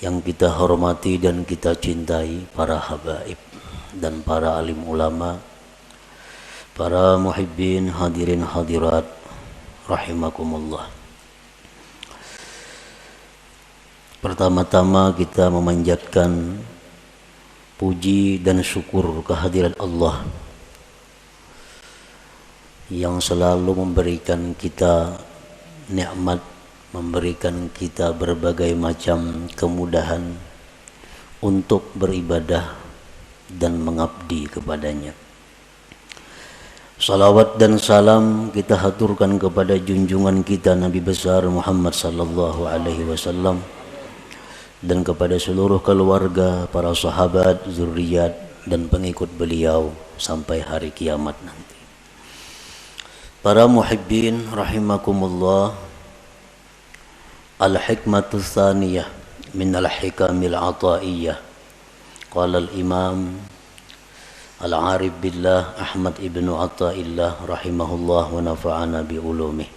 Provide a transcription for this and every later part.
yang kita hormati dan kita cintai, para habaib dan para alim ulama, para muhibbin hadirin hadirat rahimakumullah. Pertama-tama kita memanjatkan puji dan syukur kehadirat Allah yang selalu memberikan kita nikmat, memberikan kita berbagai macam kemudahan untuk beribadah dan mengabdi kepadanya. Salawat dan salam kita haturkan kepada junjungan kita Nabi besar Muhammad sallallahu alaihi wasallam dan kepada seluruh keluarga, para sahabat, zuriat dan pengikut beliau sampai hari kiamat nanti. Para muhibbin rahimakumullah, al-hikmatu tsaniyah min al-hikamil ataiyah. Qala al-imam al-arif billah Ahmad ibnu Athaillah rahimahullah wa nafa'ana bi ulumih.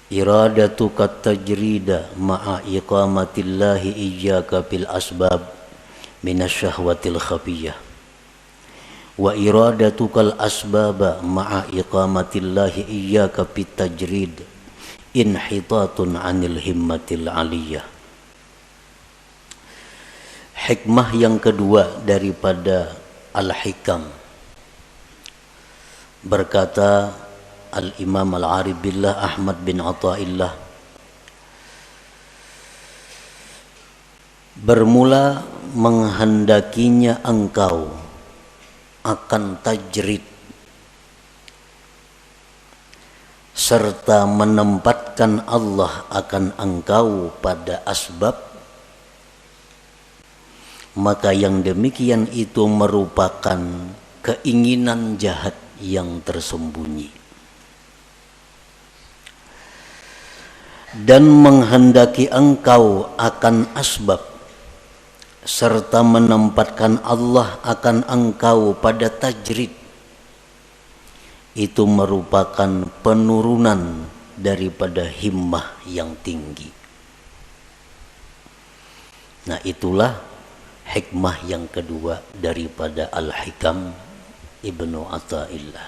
Iradatuka tajrida ma'a iqamatillahi iyyaka bil asbab minasyahwatil khafiyah. Wa iradatukal asbaba ma'a iqamatillahi iyyaka bit tajrid inhitatun anil himmatil aliyah. Hikmah yang kedua daripada al-hikam, berkata al-imam al-arif billah Ahmad bin Athaillah, bermula menghendakinya engkau akan tajrid serta menempatkan Allah akan engkau pada asbab, maka yang demikian itu merupakan keinginan jahat yang tersembunyi. Dan menghendaki engkau akan asbab serta menempatkan Allah akan engkau pada tajrid, itu merupakan penurunan daripada himmah yang tinggi. Nah, itulah hikmah yang kedua daripada Al-Hikam Ibnu Athaillah.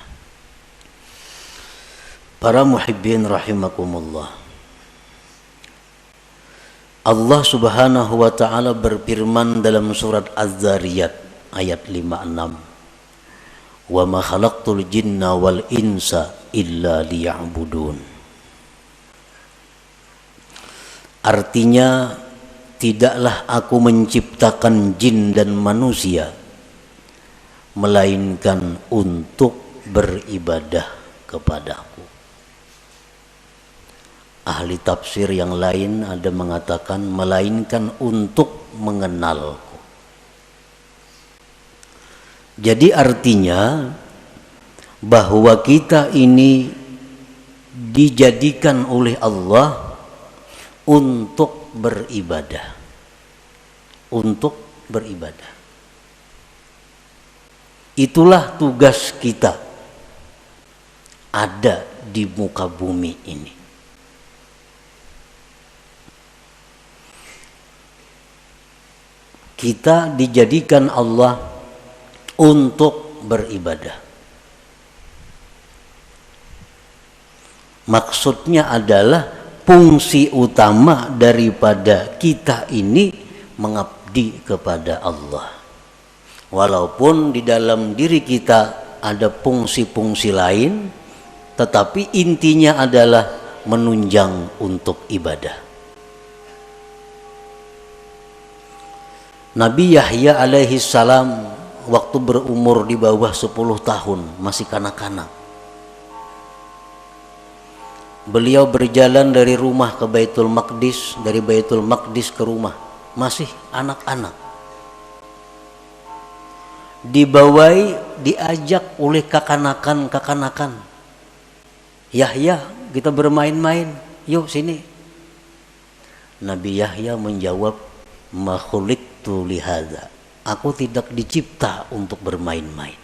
Para muhibbin rahimakumullah, Allah subhanahu wa ta'ala berfirman dalam surat Az-Zariyat ayat 56, wa ma khalaqtul jinna wal insa illa liya'budun. Artinya, tidaklah aku menciptakan jin dan manusia melainkan untuk beribadah kepadaku. Ahli tafsir yang lain ada mengatakan melainkan untuk mengenalku. Jadi artinya bahwa kita ini dijadikan oleh Allah untuk beribadah. Untuk beribadah. Itulah tugas kita ada di muka bumi ini. Kita dijadikan Allah untuk beribadah. Maksudnya adalah fungsi utama daripada kita ini mengabdi kepada Allah. Walaupun di dalam diri kita ada fungsi-fungsi lain, tetapi intinya adalah menunjang untuk ibadah. Nabi Yahya alaihi salam waktu berumur di bawah 10 tahun, masih kanak-kanak. Beliau berjalan dari rumah ke Baitul Maqdis, dari Baitul Maqdis ke rumah, masih anak-anak. Dibawai, diajak oleh kakanakan. Yahya, kita bermain-main, yuk sini. Nabi Yahya menjawab, ma khuliqtu lihadza, aku tidak dicipta untuk bermain-main.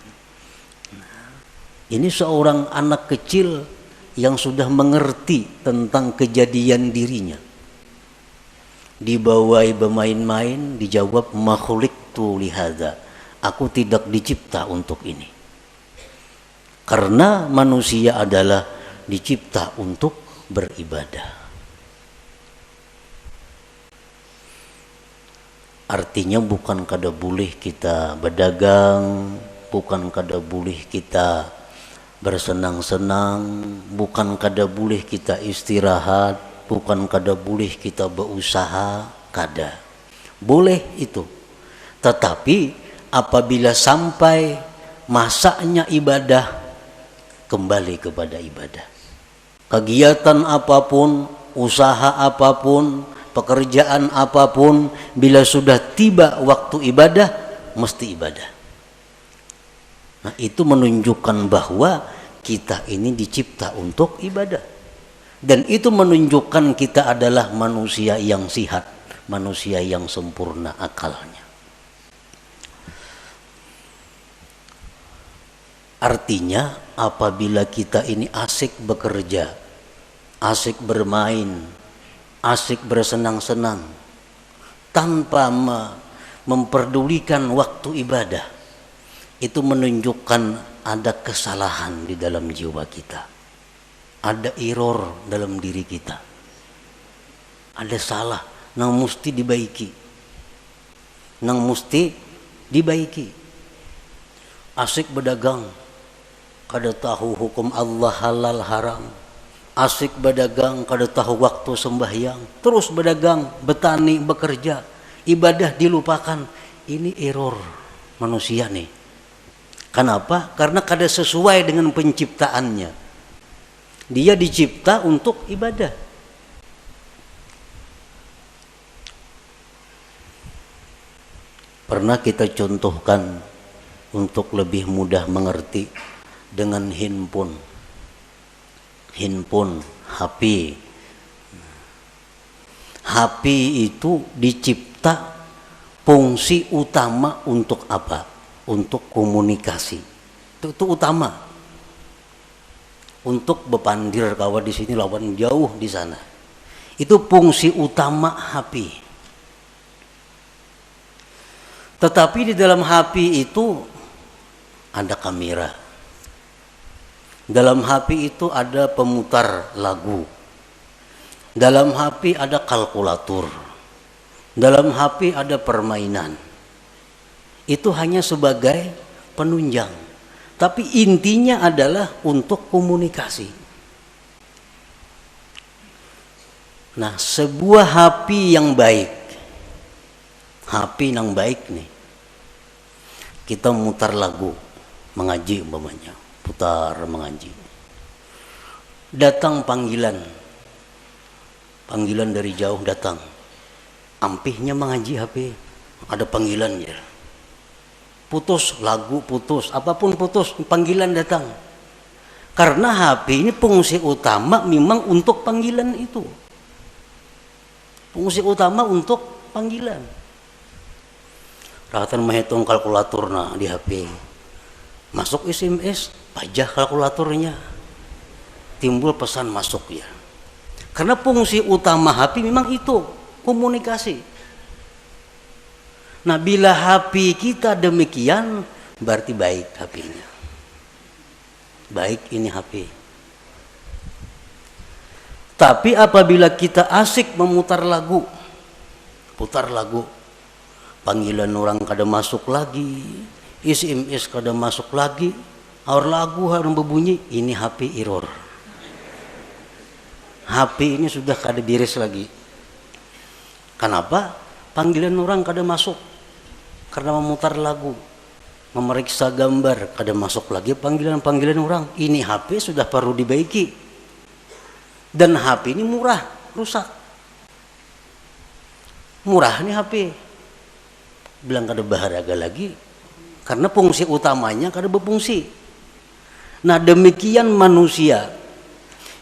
Ini seorang anak kecil yang sudah mengerti tentang kejadian dirinya. dibawai bermain-main, dijawab makhluqtu lihadza, aku tidak dicipta untuk ini. Karena manusia adalah dicipta untuk beribadah. Artinya bukan kada boleh kita berdagang, bukan kada boleh kita bersenang-senang, bukan kada boleh kita istirahat, bukan kada boleh kita berusaha, kada. Boleh itu. Tetapi apabila sampai masanya ibadah, kembali kepada ibadah. Kegiatan apapun, usaha apapun, pekerjaan apapun, bila sudah tiba waktu ibadah, mesti ibadah. Nah, itu menunjukkan bahwa kita ini dicipta untuk ibadah. Dan itu menunjukkan kita adalah manusia yang sihat, manusia yang sempurna akalnya. Artinya apabila kita ini asik bekerja, asik bermain, asik bersenang-senang, tanpa memperdulikan waktu ibadah, itu menunjukkan ada kesalahan di dalam jiwa kita, ada error dalam diri kita, ada salah yang mesti dibaiki, yang mesti dibaiki. Asik berdagang, kada tahu hukum Allah halal haram. Asik berdagang, kada tahu waktu sembahyang, terus berdagang, bertani, bekerja, ibadah dilupakan. Ini error manusia nih. Kenapa? Karena kada sesuai dengan penciptaannya. Dia dicipta untuk ibadah. Pernah kita contohkan untuk lebih mudah mengerti dengan handphone, HP. HP itu dicipta fungsi utama untuk apa? Untuk komunikasi. Itu utama. Untuk bepandir kawan di sini lawan jauh di sana. Itu fungsi utama HP. Tetapi di dalam HP itu ada kamera. Dalam HP itu ada pemutar lagu. Dalam HP ada kalkulator. Dalam HP ada permainan. Itu hanya sebagai penunjang. Tapi intinya adalah untuk komunikasi. Nah, sebuah HP yang baik, HP yang baik nih, kita mutar lagu, mengaji umpamanya, putar mengaji. Datang panggilan dari jauh datang, ampihnya mengaji HP, ada panggilan ya. Putus lagu, putus apapun putus, panggilan datang. Karena HP ini fungsi utama memang untuk panggilan itu, fungsi utama untuk panggilan. Rahatan menghitung kalkulator nah di HP, masuk SMS, pajah kalkulatornya, timbul pesan masuk ya. Karena fungsi utama HP memang itu komunikasi. Nah, bila HP kita demikian, berarti baik HP-nya. Baik ini HP. Tapi apabila kita asik memutar lagu, putar lagu, panggilan orang kada masuk lagi, SMS kada masuk lagi, aur lagu harus berbunyi, ini HP error. HP ini sudah kada beres lagi. Kenapa? Panggilan orang kada masuk. Karena memutar lagu, memeriksa gambar, kada masuk lagi panggilan orang. Ini HP sudah perlu dibaiki. Dan HP ini murah, rusak. Murah nih HP. Bilang kada berharga lagi, karena fungsi utamanya kada berfungsi. Nah, demikian manusia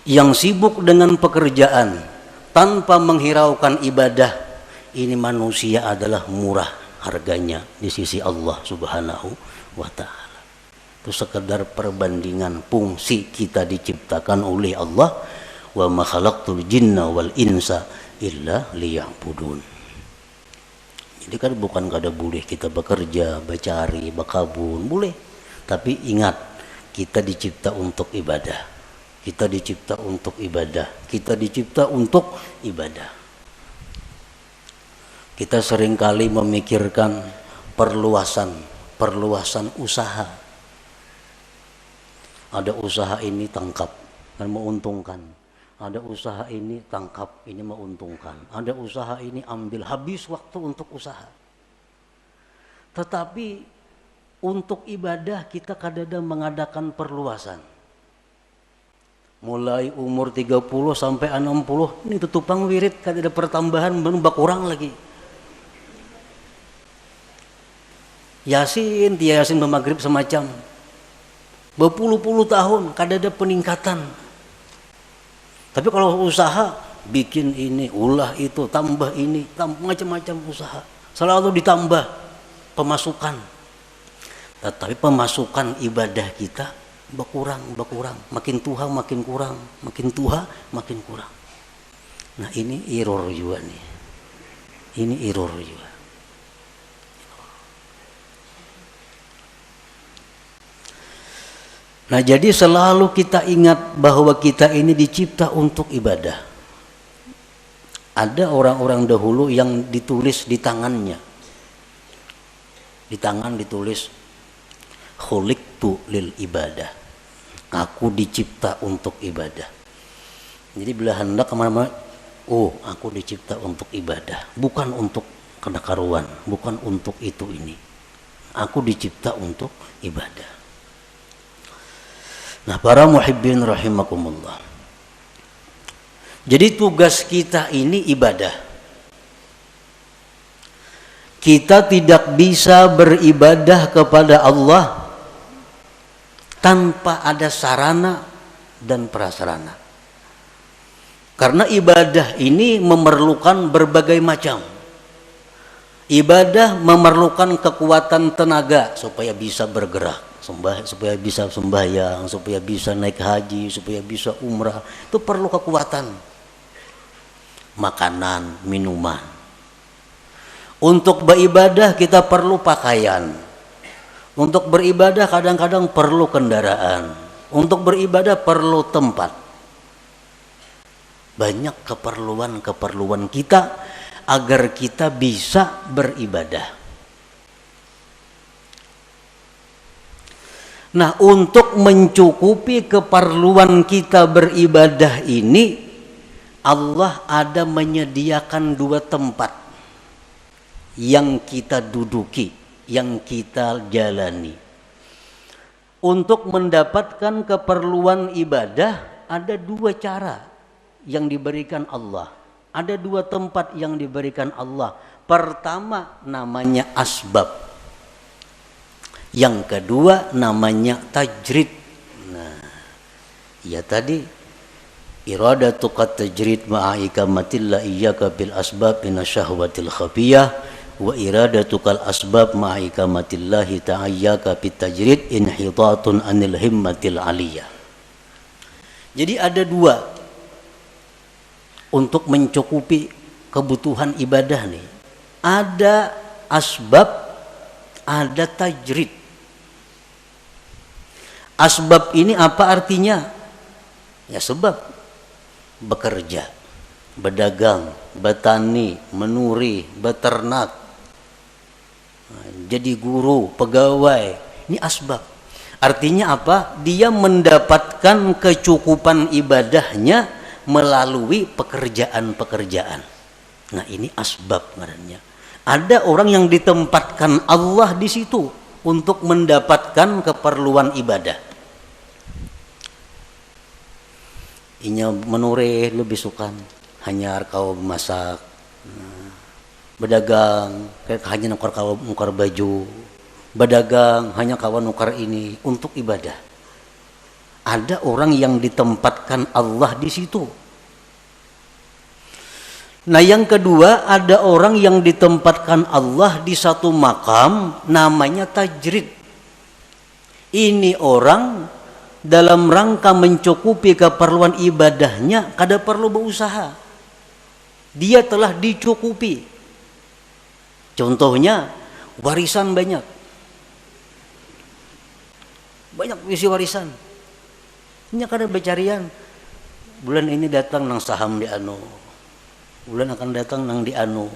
yang sibuk dengan pekerjaan tanpa menghiraukan ibadah, ini manusia adalah murah harganya di sisi Allah Subhanahu wa ta'ala. Itu sekedar perbandingan fungsi kita diciptakan oleh Allah. Wa ma khalaqtul jinna wal insa illa liya'budun. Jadi kan bukan kada boleh kita bekerja, bercari, berkabun, boleh. Tapi ingat, kita dicipta untuk ibadah. Kita dicipta untuk ibadah. Kita dicipta untuk ibadah. Kita seringkali memikirkan perluasan usaha. Ada usaha ini tangkap dan menguntungkan. Ada usaha ini tangkap, ini menguntungkan. Ada usaha ini ambil, habis waktu untuk usaha. Tetapi untuk ibadah kita kadang-kadang mengadakan perluasan. Mulai umur 30 sampai 60, ini tutupang wirid, kada ada pertambahan, menambah kurang lagi. Yasin, tiap Yasin bermaghrib semacam. Berpuluh-puluh tahun, kada ada peningkatan. Tapi kalau usaha, bikin ini, ulah itu, tambah ini, macam-macam usaha. Selalu ditambah pemasukan. Tetapi pemasukan ibadah kita berkurang. Makin tua makin kurang, makin tua makin kurang. Nah ini error juga nih. Ini error juga. Nah jadi selalu kita ingat bahwa kita ini dicipta untuk ibadah. Ada orang-orang dahulu yang ditulis di tangannya. Di tangan ditulis khuliqtu lil ibadah. Aku dicipta untuk ibadah. Jadi bila hendak kemana-mana, oh aku dicipta untuk ibadah. Bukan untuk kedakaruan, bukan untuk itu ini. Aku dicipta untuk ibadah. Nah para muhibbin rahimakumullah. Jadi tugas kita ini ibadah. Kita tidak bisa beribadah kepada Allah tanpa ada sarana dan prasarana. Karena ibadah ini memerlukan berbagai macam. Ibadah memerlukan kekuatan tenaga supaya bisa bergerak. Supaya bisa sembahyang, supaya bisa naik haji, supaya bisa umrah, itu perlu kekuatan. Makanan, minuman. Untuk beribadah kita perlu pakaian. Untuk beribadah kadang-kadang perlu kendaraan. Untuk beribadah perlu tempat. Banyak keperluan kita agar kita bisa beribadah. Nah, untuk mencukupi keperluan kita beribadah ini, Allah ada menyediakan dua tempat yang kita duduki, yang kita jalani. Untuk mendapatkan keperluan ibadah, ada dua cara yang diberikan Allah. Ada dua tempat yang diberikan Allah. Pertama namanya asbab. Yang kedua namanya tajrid. Nah, ya tadi iradatuka tajrid ma'a ikamatillah iyyaka bil asbab minasyahwatil khafiyah wa iradatukal asbab ma'a ikamatillahi ta'ayyaka bit tajrid inhitatun anil himmatil aliyah. Jadi ada dua untuk mencukupi kebutuhan ibadah nih. Ada asbab, ada tajrid. Asbab ini apa artinya? Ya sebab bekerja, berdagang, bertani, menuri, beternak, jadi guru, pegawai. Ini asbab. Artinya apa? Dia mendapatkan kecukupan ibadahnya melalui pekerjaan-pekerjaan. Nah ini asbab namanya. Ada orang yang ditempatkan Allah di situ untuk mendapatkan keperluan ibadah. Inya menure lebih suka hanya kau masak, berdagang hanya nukar baju, berdagang hanya kawan nukar ini untuk ibadah. Ada orang yang ditempatkan Allah di situ. Nah yang kedua, ada orang yang ditempatkan Allah di satu makam namanya tajrid. Ini orang dalam rangka mencukupi keperluan ibadahnya kada perlu berusaha. Dia telah dicukupi. Contohnya warisan banyak. Banyak isi warisan. Ini kada becarian. Bulan ini datang nang saham di anu. Bulan akan datang nang di anu.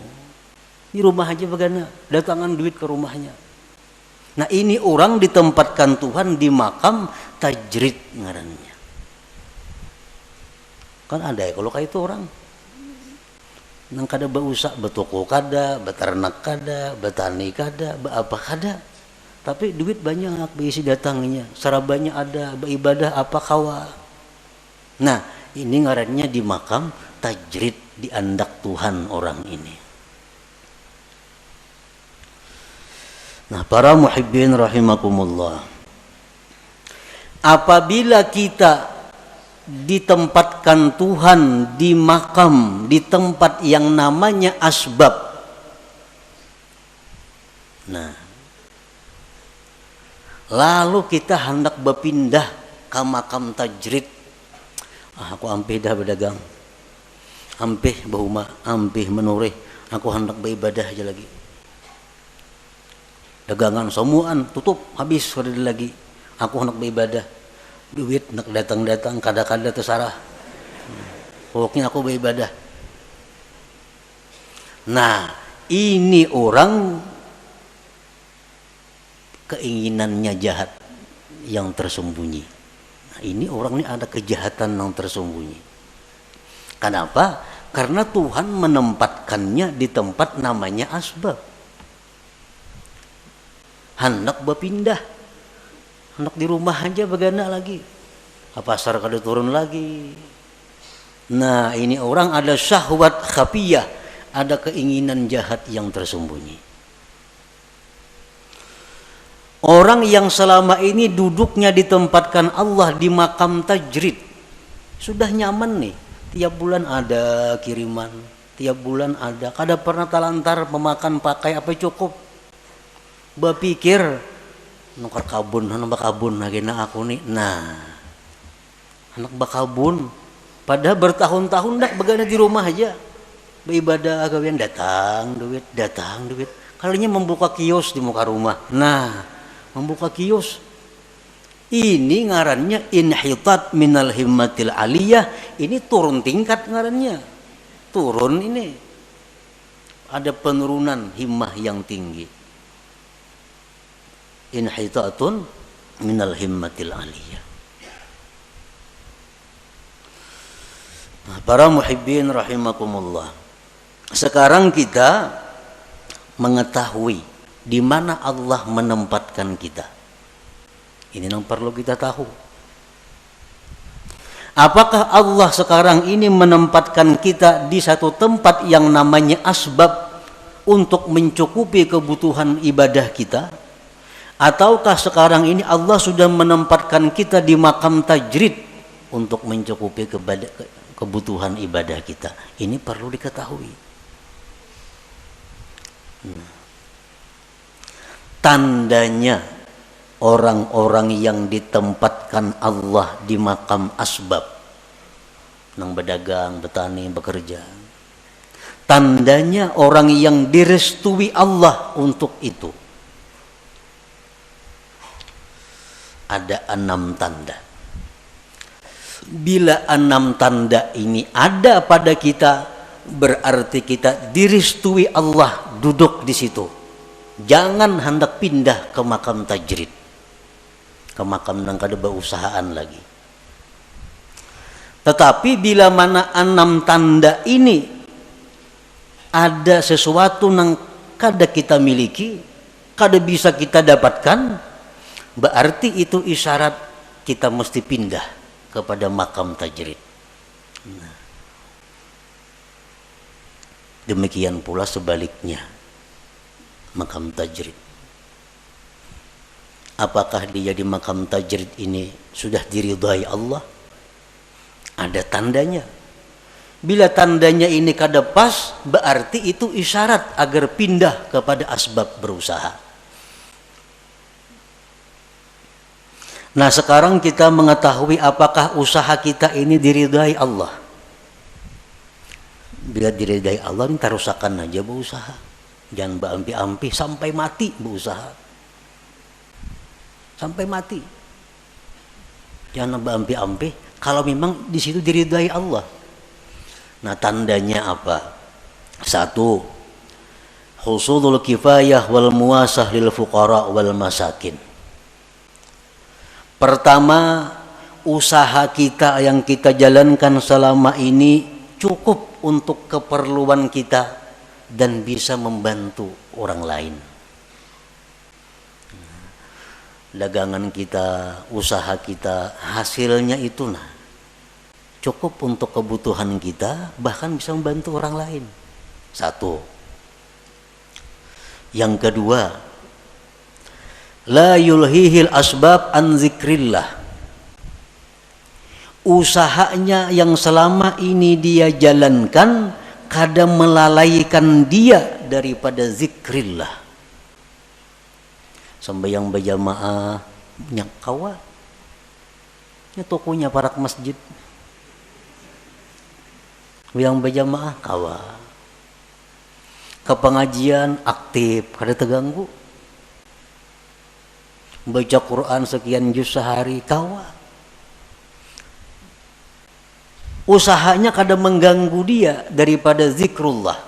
Di rumah aja bagaimana? Datangan duit ke rumahnya. Nah ini orang ditempatkan Tuhan di makam tajrid ngarannya. Kan ada ya kalau kayak itu orang. Nang kada bausak betoko kada, beternak kada, betani kada, apa kada. Tapi duit banyak berisi datangnya. Sarabanya ada, beribadah apa kawa. Nah ini ngarannya di makam tajrid, diandak Tuhan orang ini. Nah para muhibbin rahimakumullah, apabila kita ditempatkan Tuhan di makam, di tempat yang namanya asbab, nah lalu kita hendak berpindah ke makam tajrid, aku ampih dah berdagang, ampih bahuma, ampih menurih, aku hendak beribadah aja lagi. Dagangan semuaan tutup habis sudah lagi. Aku hendak beribadah. Duit nak datang-datang kada-kada terserah. Pokoknya aku beribadah. Nah, ini orang keinginannya jahat yang tersembunyi. Nah, ini orang ini ada kejahatan yang tersembunyi. Kenapa? Karena Tuhan menempatkannya di tempat namanya asbab. Hendak berpindah, hendak di rumah aja bagaimana lagi, pasar kada turun lagi. Nah ini orang ada syahwat khafiyah, ada keinginan jahat yang tersembunyi. Orang yang selama ini duduknya ditempatkan Allah di makam tajrid, sudah nyaman nih, tiap bulan ada kiriman, tiap bulan ada, kada pernah talantar memakan pakai apa cukup. Berpikir nukar kabun, anak bakabun lagi nak aku nih. Nah, anak bakabun, padahal bertahun-tahun dah begana di rumah aja, beribadah agawian datang duit. Kalinya membuka kios di muka rumah. Nah, membuka kios, ini ngarannya inhitat minal himmatil aliyah. Ini turun tingkat ngarannya, turun ini, ada penurunan himmah yang tinggi. Inhitatun minal himmatil aliyah. Nah, para muhibbin rahimakumullah, sekarang kita mengetahui di mana Allah menempatkan kita. Ini yang perlu kita tahu. Apakah Allah sekarang ini menempatkan kita di satu tempat yang namanya asbab untuk mencukupi kebutuhan ibadah kita? Ataukah sekarang ini Allah sudah menempatkan kita di makam tajrid untuk mencukupi kebutuhan ibadah kita? Ini perlu diketahui. Tandanya orang-orang yang ditempatkan Allah di makam asbab, nang berdagang, bertani, bekerja, tandanya orang yang direstui Allah untuk itu. Ada 6 tanda. Bila 6 tanda ini ada pada kita, berarti kita direstui Allah duduk di situ. Jangan hendak pindah ke makam tajrid, ke makam yang kada berusahaan lagi. Tetapi bila mana 6 tanda ini ada sesuatu yang kada kita miliki, kada bisa kita dapatkan, berarti itu isyarat kita mesti pindah kepada makam tajrid. Nah, demikian pula sebaliknya, makam tajrid. Apakah dia di makam tajrid ini sudah diridhai Allah? Ada tandanya. Bila tandanya ini kada pas, berarti itu isyarat agar pindah kepada asbab berusaha. Nah sekarang kita mengetahui apakah usaha kita ini diridhai Allah. Bila diridai Allah ini tarusakan aja berusaha. Jangan berampi-ampi sampai mati berusaha. Sampai mati. Jangan berampi-ampi kalau memang di situ diridai Allah. Nah, tandanya apa? Satu, husulul kifayah wal muasah lil fuqara wal masakin. Pertama, usaha kita yang kita jalankan selama ini cukup untuk keperluan kita dan bisa membantu orang lain. Dagangan kita, usaha kita, hasilnya itu cukup untuk kebutuhan kita, bahkan bisa membantu orang lain. Satu. Yang kedua, la yulhihil asbab an zikrillah. Usahanya yang selama ini dia jalankan kadang melalaikan dia daripada zikrillah. Sembahyang berjamaah nyak kawa. Nya tokonya parak masjid. Yang berjamaah kawa. Ke pengajian aktif, kada terganggu. Baca Quran sekian juz sehari kawa. Usahanya kadang mengganggu dia daripada zikrullah.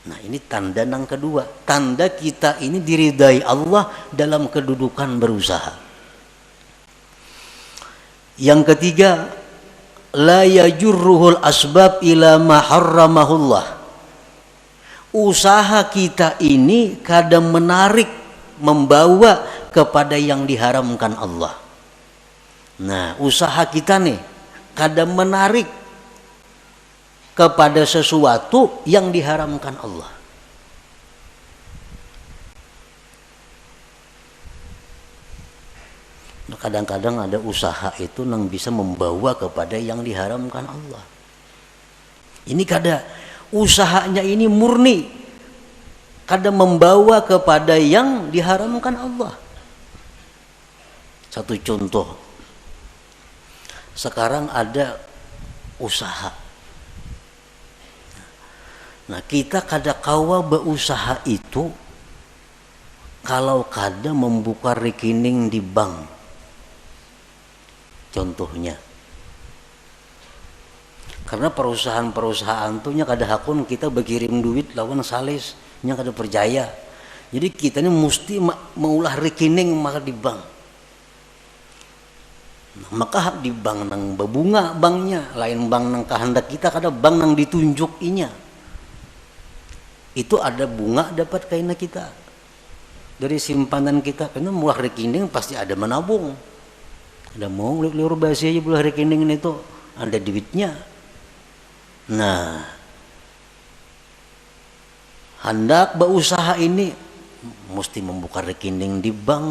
Nah, ini tanda yang kedua. Tanda kita ini diridai Allah dalam kedudukan berusaha. Yang ketiga, la yajurruhul asbab ila ma harramahullah. Usaha kita ini kadang menarik, membawa kepada yang diharamkan Allah. Nah, usaha kita nih kadang menarik kepada sesuatu yang diharamkan Allah. Nah, kadang-kadang ada usaha itu yang bisa membawa kepada yang diharamkan Allah. Ini kadang usahanya ini murni, kadang membawa kepada yang diharamkan Allah. Satu contoh. Sekarang ada usaha. Nah, kita kada kawa berusaha itu kalau kada membuka rekening di bank. Contohnya. Karena perusahaan-perusahaan tuh nya kada hakun kita berkirim duit lawan sales, nya kada percaya. Jadi kita ini mesti mengulah rekening maka di bank. Maka di bank nang berbunga banknya, lain bank nang kehendak kita, kada bank nang ditunjuk inya. Itu ada bunga dapat kaina kita dari simpanan kita, karena mulah rekening pasti ada menabung. Ada mau liur basi aja mulah rekening itu ada duitnya. Nah, hendak berusaha ini mesti membuka rekening di bank,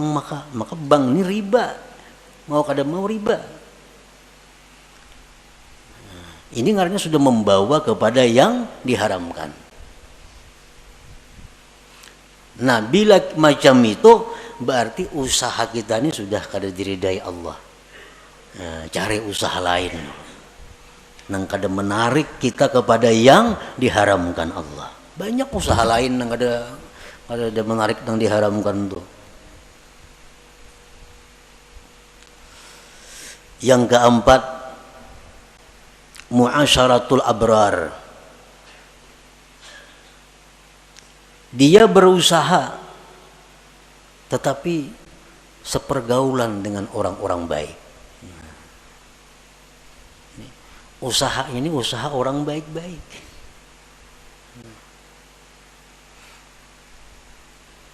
maka bank ini riba. Mau kada mau riba. Ini ngarannya sudah membawa kepada yang diharamkan. Nah, bila macam itu berarti usaha kita ini sudah kada diridai Allah. Nah, cari usaha lain nang kada menarik kita kepada yang diharamkan Allah. Banyak usaha lain nang kada menarik nang diharamkan tuh. Yang keempat, muasyaratul abrar. Dia berusaha tetapi sepergaulan dengan orang-orang baik. Usaha ini usaha orang baik-baik.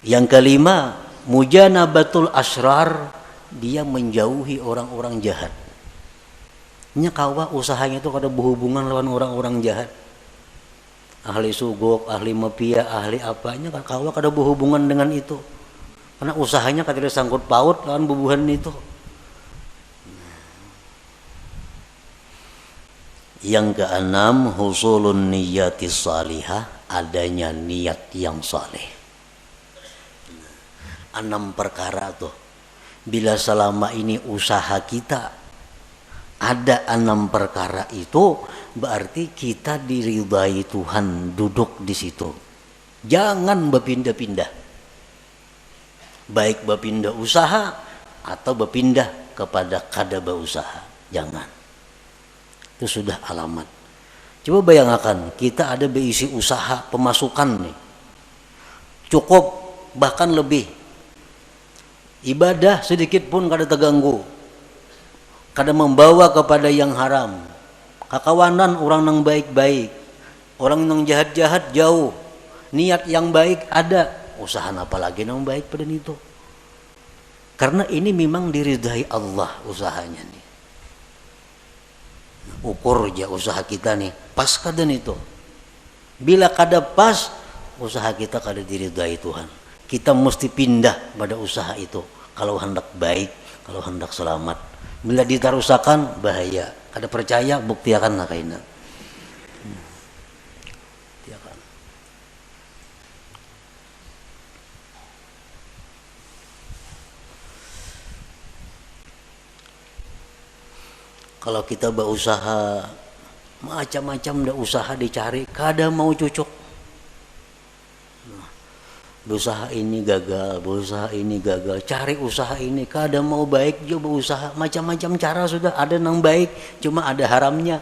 Yang kelima, mujanabatul asrar. Dia menjauhi orang-orang jahat. Nya kawa usahanya itu kada berhubungan lawan orang-orang jahat. Ahli sugok, ahli mafia, ahli apanya kan kawa kada berhubungan dengan itu. Karena usahanya kada sangkut paut lawan bubuhan itu. Yang keenam, husulun niyatis salihah, adanya niat yang saleh. 6 perkara tuh. Bila selama ini usaha kita ada 6 perkara itu, berarti kita diridai Tuhan duduk di situ. Jangan berpindah-pindah. Baik berpindah usaha atau berpindah kepada kada berusaha. Jangan. Itu sudah alamat. Coba bayangkan kita ada berisi usaha pemasukan nih. Cukup bahkan lebih. Ibadah sedikit pun kada terganggu. Kada membawa kepada yang haram. Kakawanan orang yang baik-baik. Orang yang jahat-jahat jauh. Niat yang baik ada. Usaha apa lagi yang baik pada itu. Karena ini memang diridai Allah usahanya nih. Ukur aja usaha kita nih. Pas kada itu. Bila kada pas, usaha kita kada diridai Tuhan. Kita mesti pindah pada usaha itu. Kalau hendak baik, kalau hendak selamat. Bila ditarusakan bahaya. Kada percaya bukti akan nakaina. Kalau kita berusaha macam-macam dah usaha dicari, kada mau cocok. Berusaha ini gagal, berusaha ini gagal, cari usaha ini, kada mau baik juga berusaha, macam-macam cara sudah. Ada yang baik, cuma ada haramnya.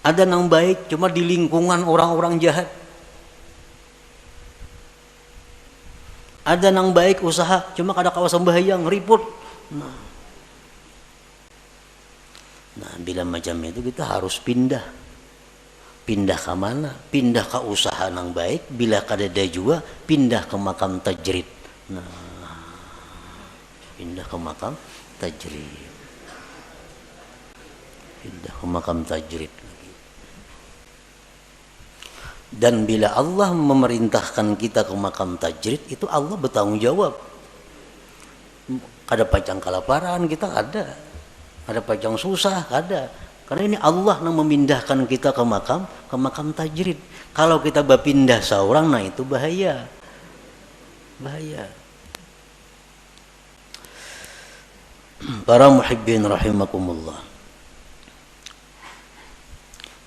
Ada yang baik, cuma di lingkungan orang-orang jahat. Ada yang baik usaha, cuma kada kawasan bahaya, ngeriput. Nah, bila macam itu kita harus pindah. Pindah ke mana? Pindah ke usaha yang baik. Bila kadada juga, pindah ke makam tajrid. Nah, pindah ke makam tajrid. Pindah ke makam tajrid. Dan bila Allah memerintahkan kita ke makam tajrid, itu Allah bertanggung jawab. Kada pacang kelaparan kita ada. Ada pacang susah ada. Karena ini Allah yang memindahkan kita ke makam tajrid. Kalau kita berpindah seorang, nah itu bahaya. Bahaya. Para muhibbin rahimakumullah.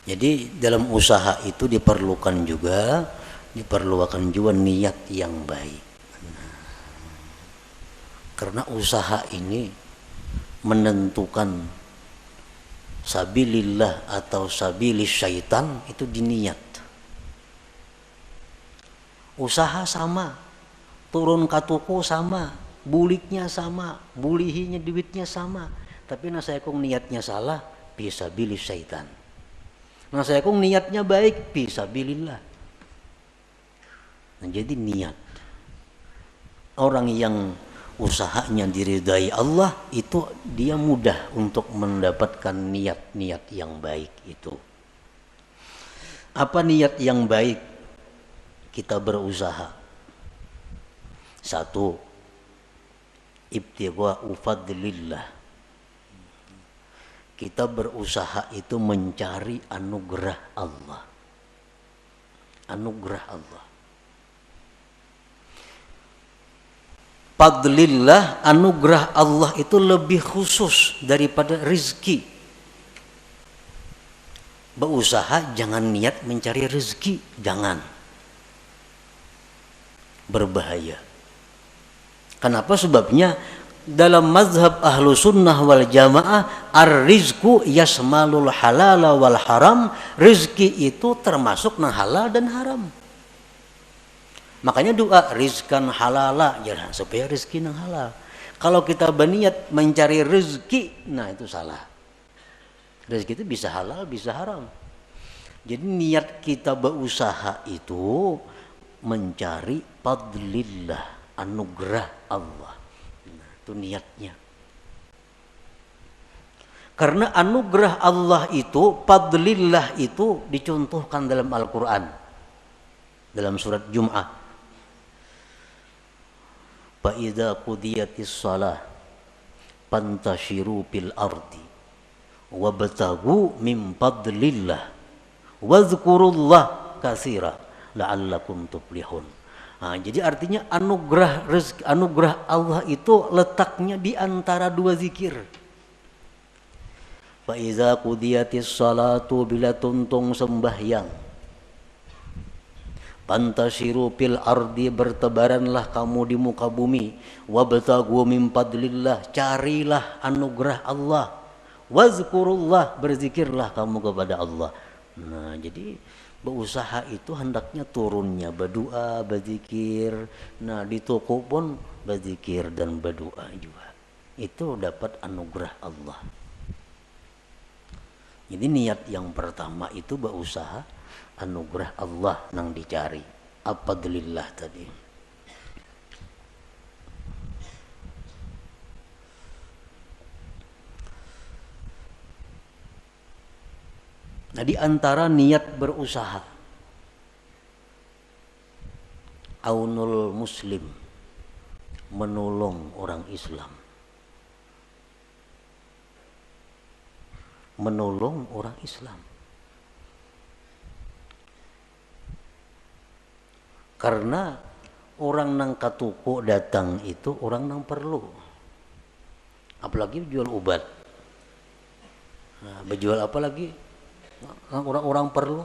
Jadi dalam usaha itu diperlukan juga niat yang baik. Karena usaha ini menentukan sabilillah atau sabilis syaitan itu diniat. Usaha sama, turun katuku sama, buliknya sama, bulihinya duitnya sama. Tapi saya kong niatnya salah, fisabilis syaitan. Saya kong niatnya baik, fisabilillah. Nah, jadi niat. Orang yang usahanya diridai Allah itu dia mudah untuk mendapatkan niat-niat yang baik itu. Apa niat yang baik? Kita berusaha. Satu, ibtigha'u fadlillah. Kita berusaha itu mencari anugerah Allah. Anugerah Allah. Fadlillah, anugerah Allah itu lebih khusus daripada rezeki. Berusaha jangan niat mencari rezeki, jangan. Berbahaya. Kenapa? Sebabnya dalam mazhab ahlu sunnah wal jamaah, ar-rizku yasmalul halala wal haram. Rezeki itu termasuk nang halal dan haram. Makanya doa rizkan halala, jangan supaya rezeki yang halal. Kalau kita berniat mencari rezeki, nah itu salah. Rezeki itu bisa halal, bisa haram. Jadi niat kita berusaha itu mencari fadlillah, anugerah Allah. Nah, itu niatnya. Karena anugerah Allah itu, fadlillah itu dicontohkan dalam Al-Quran. Dalam surat Jum'ah. Fa'idha qudiyatis salah fantashiru fil ardi wabtagu min fadlillah wadhkurullah katsira la'allakum tuflihun. Nah, jadi artinya anugerah rezeki, anugerah Allah itu letaknya di antara dua zikir. Fa iza qudiyatis salatu, bila tuntung sembahyang, fantasiru fil ardi, bertebaranlah kamu di muka bumi, wabtaghu min fadlillah, carilah anugerah Allah, wazkurullah, berzikirlah kamu kepada Allah. Nah, jadi berusaha itu hendaknya turunnya berdoa, berzikir. Nah, di toko pun berzikir dan berdoa juga. Itu dapat anugerah Allah. Jadi niat yang pertama itu berusaha anugerah Allah nang dicari. Fadlillah tadi. Nah, di antara niat berusaha, aunul muslim, menolong orang Islam. Menolong orang Islam. Karena orang nang katuko datang itu orang nang perlu. Apalagi jual obat. Nah, berjual apa lagi? Orang-orang perlu.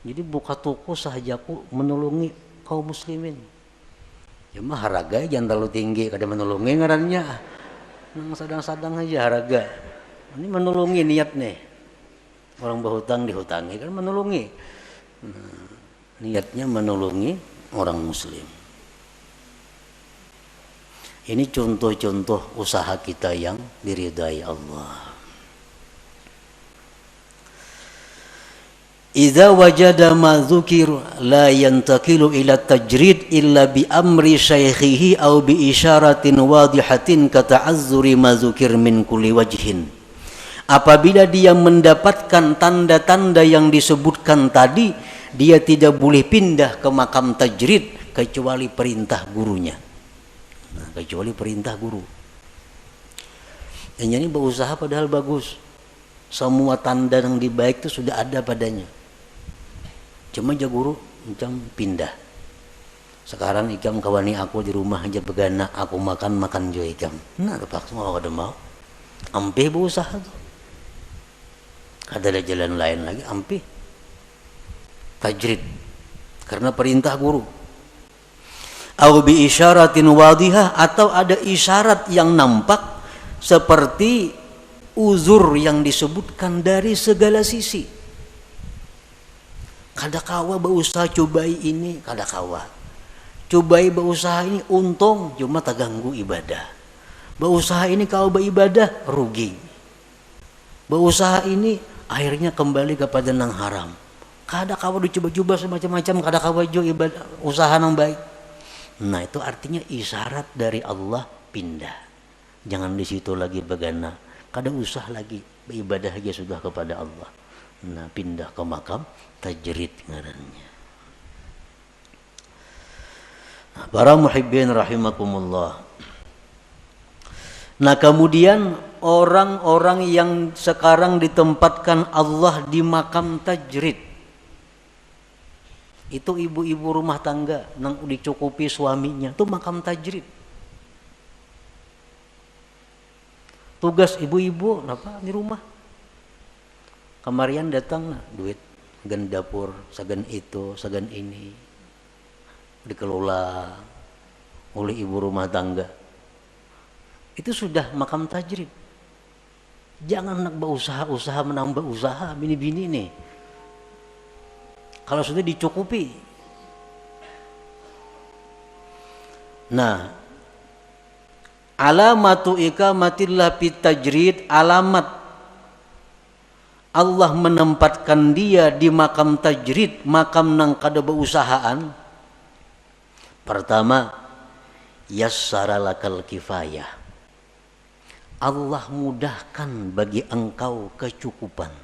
Jadi buka toko sahajaku menolongi kaum muslimin. Ya mah harga jangan terlalu tinggi kada menolongi ngarannya. Nang sadang-sadang aja harga. Ini menolongi niat nih. Orang berhutang dihutangi kan menolongi. Nah, niatnya menolongi orang muslim. Ini contoh-contoh usaha kita yang diridai Allah. Idza wajada ma dzukir la yantaqilu ila tajrid illa bi amri syaikhihi aw bi isyaratin wadihatin ka ta'azzuri ma dzukir min kulli wajhin. Apabila dia mendapatkan tanda-tanda yang disebutkan tadi, dia tidak boleh pindah ke makam tajrid kecuali perintah gurunya. Nah, kecuali perintah guru. Yang ini berusaha padahal bagus. Semua tanda yang dibaik itu sudah ada padanya. Cuma aja guru macam pindah. Sekarang ikam kawani aku di rumah aja begana, aku makan jo ikam. Nah, terpaksa mau kada mau. Ampe berusaha tuh. Ada jalan lain lagi, ampe tajrid karena perintah guru. Au bi isyaratin wadihah, atau ada isyarat yang nampak seperti uzur yang disebutkan dari segala sisi. Kada kawa berusaha cobai ini, kada kawa. Cobai berusaha ini untung cuma terganggu ibadah. Berusaha ini kau beribadah rugi. Berusaha ini akhirnya kembali kepada nang haram. Kada kawa dicoba-coba semacam-macam, kada kawa jo ibadah usaha nang baik. Nah, itu artinya isyarat dari Allah pindah. Jangan di situ lagi begana. Kada usah lagi beribadah aja sudah kepada Allah. Nah, pindah ke makam tajrid ngarannya. Nah, para muhibbin rahimakumullah. Nah, kemudian orang-orang yang sekarang ditempatkan Allah di makam tajrid, itu ibu-ibu rumah tangga nang dicukupi suaminya, itu makam tajrid. Tugas ibu-ibu apa di rumah? Kemarian datang nah, duit gen dapur, sagan itu, sagan ini dikelola oleh ibu rumah tangga. Itu sudah makam tajrid. Jangan nak berusaha menambah usaha bini-bini nih. Kalau sudah dicukupi. Nah, alamatu ikamatillah fit tajrid, alamat Allah menempatkan dia di makam tajrid, makam nang kada beusahaan. Pertama, yassara lakal kifayah. Allah mudahkan bagi engkau kecukupan.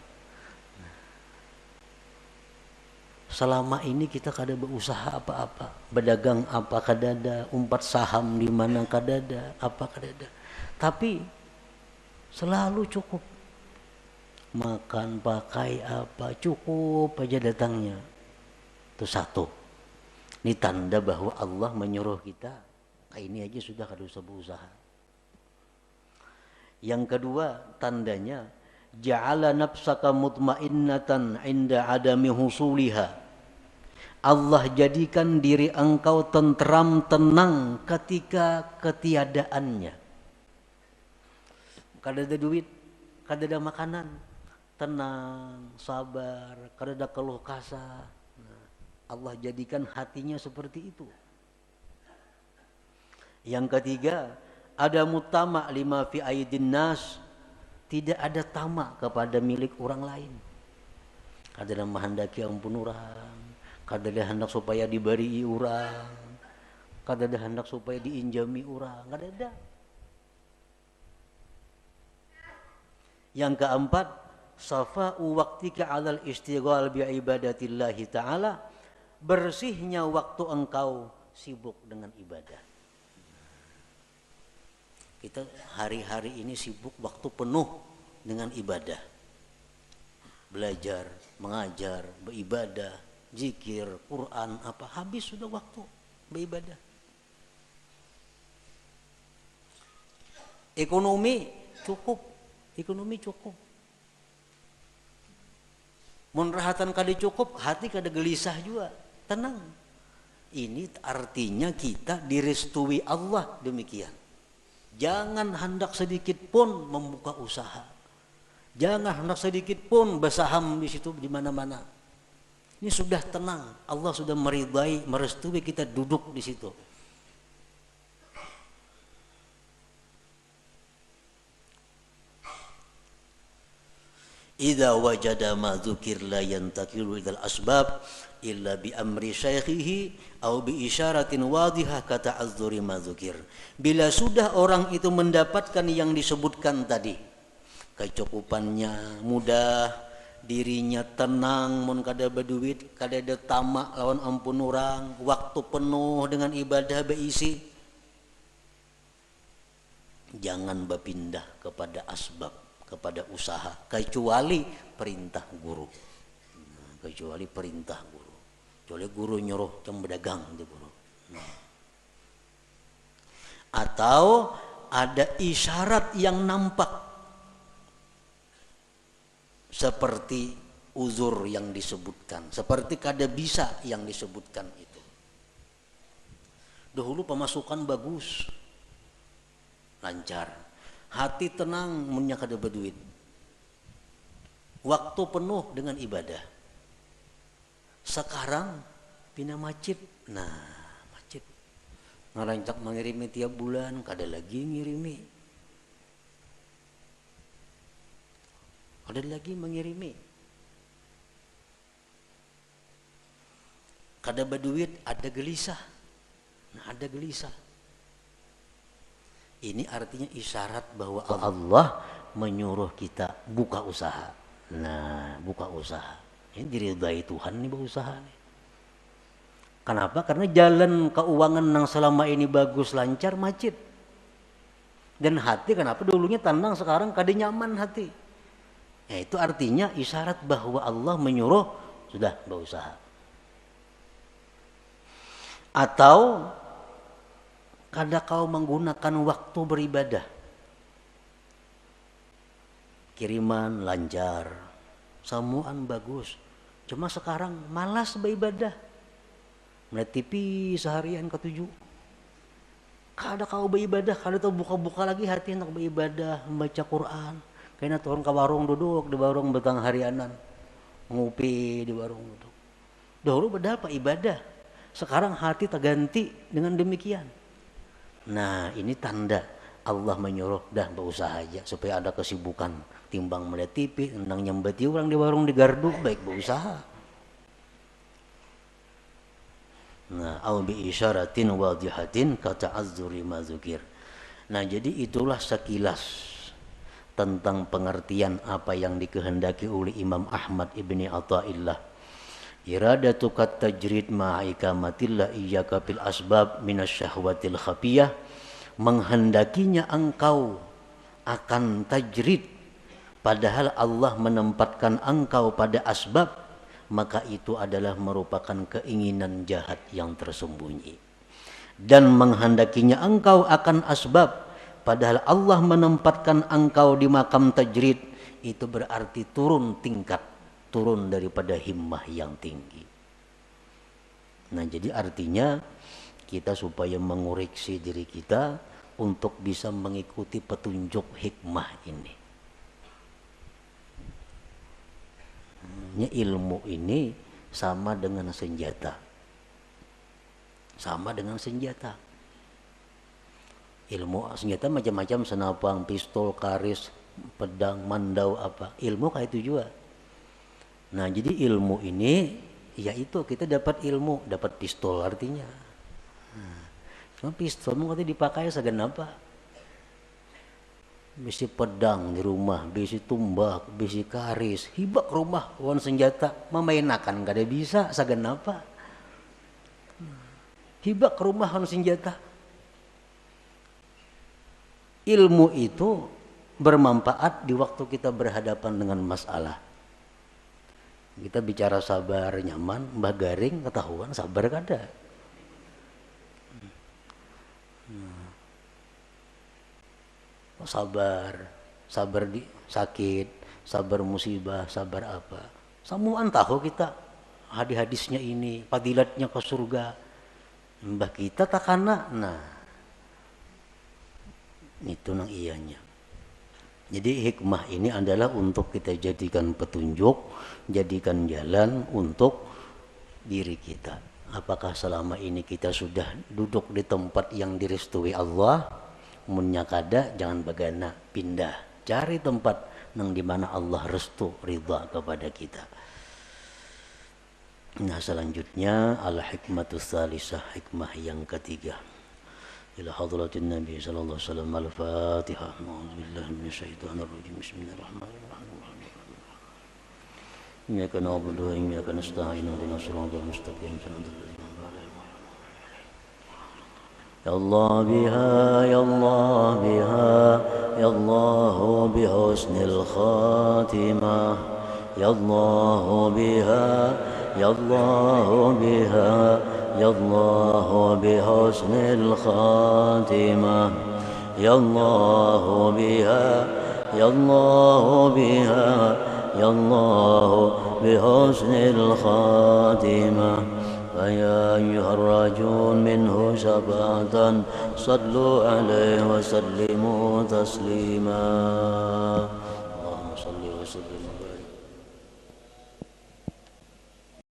Selama ini kita kada berusaha apa-apa, berdagang apa kadada, umpat saham di mana kadada, apa kadada. Tapi selalu cukup. Makan, pakai apa, cukup aja datangnya. Itu satu. Ini tanda bahwa Allah menyuruh kita, ini aja sudah kada usah berusaha. Yang kedua tandanya, ja'ala nafsaka mutmainnatan 'inda adami husuliha. Allah jadikan diri engkau tentram, tenang ketika ketiadaannya. Kada ada duit, kada ada makanan, tenang, sabar, kada ada keluh kesah. Allah jadikan hatinya seperti itu. Yang ketiga, ada mutama lima fi aidin nas, tidak ada tamak kepada milik orang lain. Kada ada menghendaki ampun orang, kada ada hendak supaya diberi orang, kada ada hendak supaya diinjami orang, kada ada. Yang keempat, safa'u waqtika 'alal istighal bi ibadatillahi ta'ala, bersihnya waktu engkau sibuk dengan ibadah. Kita hari-hari ini sibuk waktu penuh dengan ibadah. Belajar, mengajar, beribadah, zikir, Quran, apa habis sudah waktu beribadah. Ekonomi cukup. Mun rahatan kada cukup, hati kada gelisah juga, tenang. Ini artinya kita direstui Allah demikian. Jangan hendak sedikit pun membuka usaha. Jangan hendak sedikit pun bersaham di situ di mana-mana. Ini sudah tenang. Allah sudah meridai, merestui kita duduk di situ. Idza wajada ma dzukir la yantakilu ilal asbab illa bi amri syaikhihi au bi isyaratin wadihah kata azzuri ma dzukir. Bila sudah orang itu mendapatkan yang disebutkan tadi, kecukupannya mudah, dirinya tenang, mun kada berduit, kada ada tamak lawan ampun orang, waktu penuh dengan ibadah beisi, jangan berpindah kepada asbab, kepada usaha, kecuali perintah guru. Kecuali perintah guru. Kecuali guru nyuruh yang berdagang di guru. Atau ada isyarat yang nampak seperti uzur yang disebutkan, seperti kada bisa yang disebutkan itu. Dahulu pemasukan bagus, lancar, hati tenang, munnya kada berduit, waktu penuh dengan ibadah. Sekarang pina macet, macet, ngarancak mengirimi tiap bulan, kada lagi ngirimi, kada lagi mengirimi, kada berduit, ada gelisah, ada gelisah. Ini artinya isyarat bahwa Allah menyuruh kita buka usaha. Buka usaha. Ini diridai Tuhan nih berusaha nih. Kenapa? Karena jalan keuangan yang selama ini bagus, lancar, macet. Dan hati kenapa dulunya tenang, sekarang kada nyaman hati. Itu artinya isyarat bahwa Allah menyuruh sudah berusaha. Atau kada kau menggunakan waktu beribadah, kiriman lancar, samuan bagus, cuma sekarang malas beribadah, melihat TV seharian ketujuh, kada kau beribadah, kada tahu buka-buka lagi hati untuk beribadah, membaca Quran. Kayaknya turun ke warung, duduk di warung betang harianan, ngopi di warung duduk. Dahulu padahal apa ibadah, sekarang hati terganti dengan demikian. Ini tanda Allah menyuruh dah berusaha aja supaya ada kesibukan, timbang melihat TV, tentang nyambati orang di warung di gardu, baik berusaha. Au bi isyaratin wadihatin kata azzuri ma dzukir. Jadi itulah sekilas tentang pengertian apa yang dikehendaki oleh Imam Ahmad ibni Athaillah. Iradatukat tajrid ma'ikamatillah iyyaka fil asbab minasyahwatil khafiyah, menghendakinya engkau akan tajrid padahal Allah menempatkan engkau pada asbab, maka itu adalah merupakan keinginan jahat yang tersembunyi. Dan menghendakinya engkau akan asbab padahal Allah menempatkan engkau di makam tajrid, itu berarti turun tingkat, turun daripada himmah yang tinggi. Nah, jadi artinya kita supaya mengoreksi diri kita untuk bisa mengikuti petunjuk hikmah ini. Ilmu ini sama dengan senjata. Sama dengan senjata. Ilmu senjata macam-macam, senapang, pistol, karis, pedang, mandau apa. Ilmu kayak itu juga. Nah, jadi ilmu ini yaitu kita dapat ilmu, dapat pistol artinya. Cuma pistol mau dipakai segenapa. Bisi pedang di rumah, bisi tumbak, bisi karis, hibak rumah, wan senjata, memainakan gak ada bisa segenapa. Hibak rumah wan senjata. Ilmu itu bermanfaat di waktu kita berhadapan dengan masalah. Kita bicara sabar nyaman, Mbah Garing ketahuan sabar kada. Sabar di sakit, sabar musibah, sabar apa. Samuan tahu kita hadis-hadisnya ini, fadilatnya ke surga. Mbah kita takana, nah itu nang ianya. Jadi hikmah ini adalah untuk kita jadikan petunjuk, jadikan jalan untuk diri kita. Apakah selama ini kita sudah duduk di tempat yang direstui Allah? Munnya kada, jangan bagana, pindah, cari tempat nang dimana Allah restu ridha kepada kita. Nah, selanjutnya al-hikmatus salisah, hikmah yang ketiga. Ila hadratin Nabi sallallahu alaihi wasallam, al-Fatihah. A'udzubillahi minasyaitonir rajim. Bismillahirrahmanirrahim. Iyyaka na'budu wa iyyaka nasta'in. Ihdinas siratal mustaqim. Ya Allah biha, ya Allah biha, ya Allah bihusnil khatimah. Ya Allah biha, ya Allah biha, ya Allah bihusnil khatimah. Ya Allah biha, ya Allah biha, ya Allah bihusnil khatimah. فيا أيها الراجون منه شفاعة صلوا عليه وسلموا تسليما.